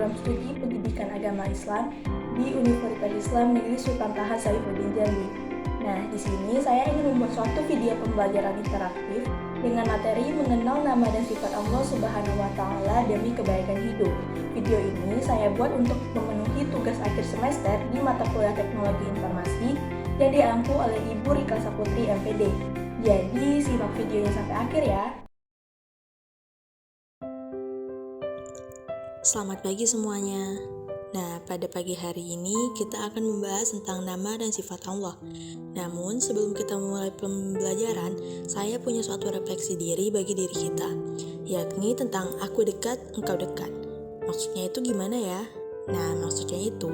program studi pendidikan agama Islam di Universitas Islam Negeri Sultan Taha Saifuddin Jambi. Nah, di sini saya ingin membuat suatu video pembelajaran interaktif dengan materi mengenal nama dan sifat Allah Subhanahu wa Ta'ala demi kebaikan hidup. Video ini saya buat untuk memenuhi tugas akhir semester di mata kuliah Teknologi Informasi yang diampu oleh Ibu Rika Saputri MPD. Jadi, simak videonya sampai akhir ya. Selamat pagi semuanya. Nah, pada pagi hari ini kita akan membahas tentang nama dan sifat Allah. Namun, sebelum kita mulai pembelajaran, saya punya suatu refleksi diri bagi diri kita, yakni tentang aku dekat, engkau dekat. Maksudnya itu gimana ya? Nah, maksudnya itu,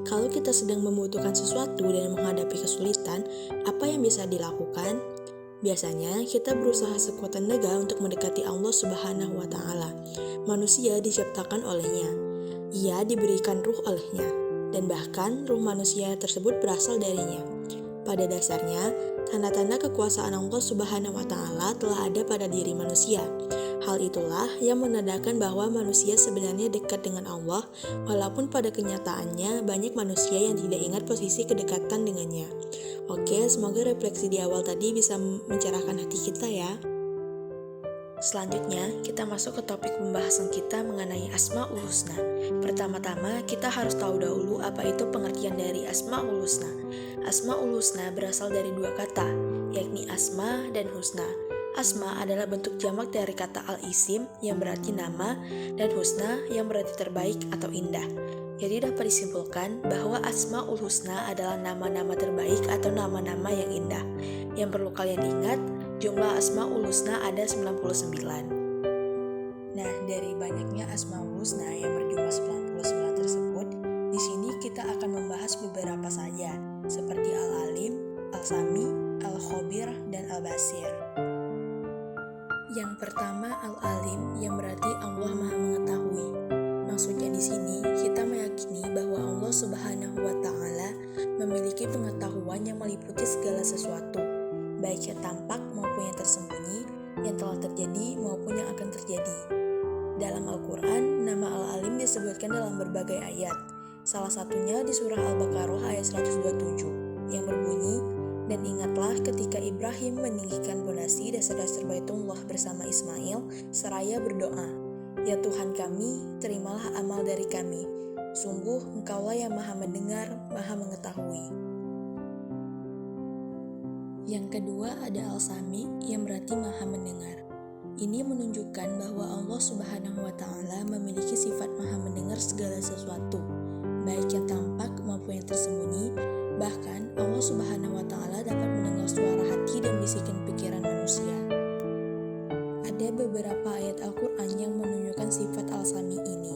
kalau kita sedang membutuhkan sesuatu dan menghadapi kesulitan, apa yang bisa dilakukan? Biasanya, kita berusaha sekuat tenaga untuk mendekati Allah Subhanahu wa Ta'ala. Manusia diciptakan olehnya. Ia diberikan ruh olehnya, dan bahkan ruh manusia tersebut berasal darinya. Pada dasarnya, tanda-tanda kekuasaan Allah Subhanahu wa Ta'ala telah ada pada diri manusia. Hal itulah yang menandakan bahwa manusia sebenarnya dekat dengan Allah, walaupun pada kenyataannya banyak manusia yang tidak ingat posisi kedekatan dengannya. Oke, semoga refleksi di awal tadi bisa mencerahkan hati kita ya. Selanjutnya, kita masuk ke topik pembahasan kita mengenai Asmaul Husna. Pertama-tama, kita harus tahu dahulu apa itu pengertian dari Asmaul Husna. Asmaul Husna berasal dari dua kata, yakni asma dan husna. Asma adalah bentuk jamak dari kata al-isim yang berarti nama, dan husna yang berarti terbaik atau indah. Jadi dapat disimpulkan bahwa Asmaul Husna adalah nama-nama terbaik atau nama-nama yang indah. Yang perlu kalian ingat, jumlah Asmaul Husna ada 99. Nah, dari banyaknya Asmaul Husna yang berjumlah 99 tersebut, di sini kita akan membahas beberapa saja, seperti Al-Alim, Al-Sami, Al-Khabir, dan Al-Basir. Yang pertama Al-Alim yang berarti Allah Maha Mengetahui. Maksudnya di sini kita meyakini bahwa Allah Subhanahu wa Ta'ala memiliki pengetahuan yang meliputi segala sesuatu, baik yang tampak maupun yang tersembunyi, yang telah terjadi maupun yang akan terjadi. Dalam Al-Quran, nama Al-Alim disebutkan dalam berbagai ayat. Salah satunya di surah Al-Baqarah ayat 127 yang berbunyi, "Dan ingatlah ketika Ibrahim meninggikan pondasi dasar-dasar Baitullah bersama Ismail, seraya berdoa, 'Ya Tuhan kami, terimalah amal dari kami. Sungguh Engkaulah yang Maha Mendengar, Maha Mengetahui.'" Yang kedua ada Al-Sami yang berarti Maha Mendengar. Ini menunjukkan bahwa Allah Subhanahu wa Ta'ala memiliki sifat Maha Mendengar segala sesuatu, baik yang tampak maupun yang tersembunyi. Bahkan Allah Subhanahu wa Ta'ala dapat mendengar suara hati dan bisikan pikiran manusia. Ada beberapa ayat Al-Quran yang menunjukkan sifat Al-Sami ini.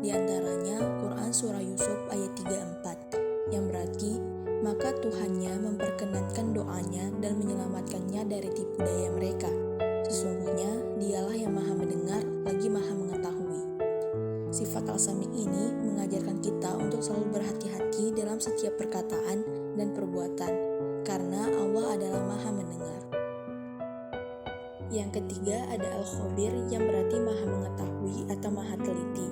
Di antaranya Quran Surah Yusuf ayat 34 yang berarti, "Maka Tuhannya memperkenankan doanya dan menyelamatkannya dari tipu daya mereka. Sesungguhnya dialah yang Maha Mendengar lagi Maha Mengetahui." Sifat Al-Sami ini mengajarkan kita untuk selalu berhati-hati dalam setiap perkataan dan perbuatan, karena Allah adalah Maha Mendengar. Yang ketiga ada Al-Khabir yang berarti Maha Mengetahui atau Maha Teliti.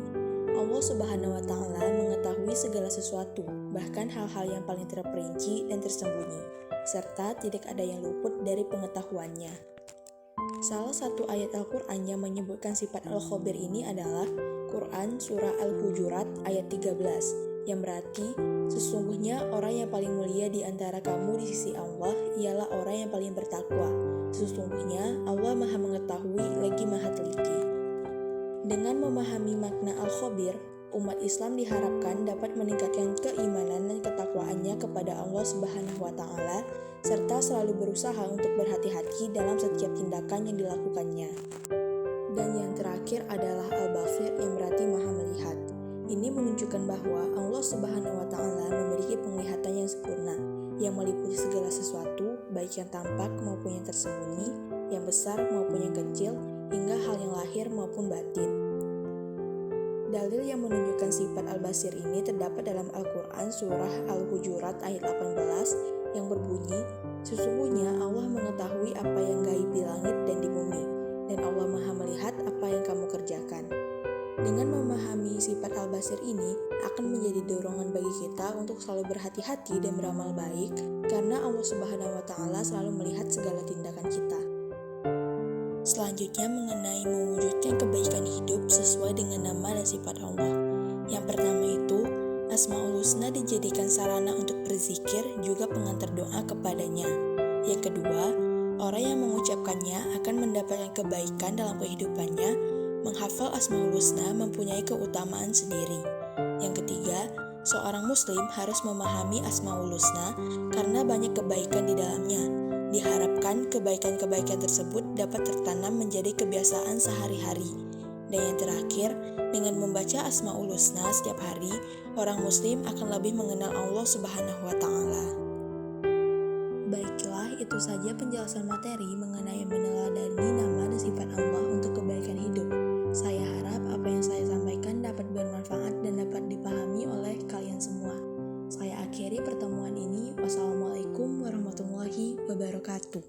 Allah Subhanahu wa Ta'ala mengetahui segala sesuatu, bahkan hal-hal yang paling terperinci dan tersembunyi, serta tidak ada yang luput dari pengetahuannya. Salah satu ayat Al-Quran yang menyebutkan sifat Al-Khabir ini adalah Quran Surah Al-Hujurat ayat 13 yang berarti, "Sesungguhnya orang yang paling mulia di antara kamu di sisi Allah ialah orang yang paling bertakwa. Sesungguhnya Allah Maha Mengetahui lagi Maha Teliti." Dengan memahami makna Al-Khabir, umat Islam diharapkan dapat meningkatkan keimanan dan ketakwaannya kepada Allah Subhanahu wa Ta'ala, serta selalu berusaha untuk berhati-hati dalam setiap tindakan yang dilakukannya. Dan yang terakhir adalah Al-Basir yang berarti Maha Melihat. Ini menunjukkan bahwa Allah Subhanahu wa Ta'ala memiliki penglihatan yang sempurna, yang meliputi segala sesuatu, baik yang tampak maupun yang tersembunyi, yang besar maupun yang kecil, hingga hal yang lahir maupun batin. Dalil yang menunjukkan sifat Al-Basir ini terdapat dalam Al-Quran Surah Al-Hujurat ayat 18 yang berbunyi, "Sesungguhnya Allah mengetahui apa yang gaib di langit dan di bumi, dan Allah Maha Melihat apa yang kamu kerjakan." Dengan memahami sifat Al-Basir ini akan menjadi dorongan bagi kita untuk selalu berhati-hati dan beramal baik karena Allah Subhanahu wa Ta'ala selalu melihat segala tindakan kita. Selanjutnya mengenai mewujudkan kebaikan hidup sesuai dengan nama dan sifat Allah. Yang pertama itu, Asmaul Husna dijadikan sarana untuk berzikir juga pengantar doa kepadanya. Yang kedua, orang yang mengucapkannya akan mendapatkan kebaikan dalam kehidupannya. Menghafal Asmaul Husna mempunyai keutamaan sendiri. Yang ketiga, seorang muslim harus memahami Asmaul Husna karena banyak kebaikan di dalamnya. Diharapkan kebaikan-kebaikan tersebut dapat tertanam menjadi kebiasaan sehari-hari. Dan yang terakhir, dengan membaca Asmaul Husna setiap hari, orang muslim akan lebih mengenal Allah Subhanahu wa Ta'ala. Baiklah, itu saja penjelasan materi mengenai meneladani nama dan sifat Allah untuk kebaikan hidup. Saya harap apa yang saya sampaikan dapat bermanfaat dan dapat dipahami oleh kalian semua. Saya akhiri pertemuan ini. Wassalamualaikum warahmatullahi wabarakatuh.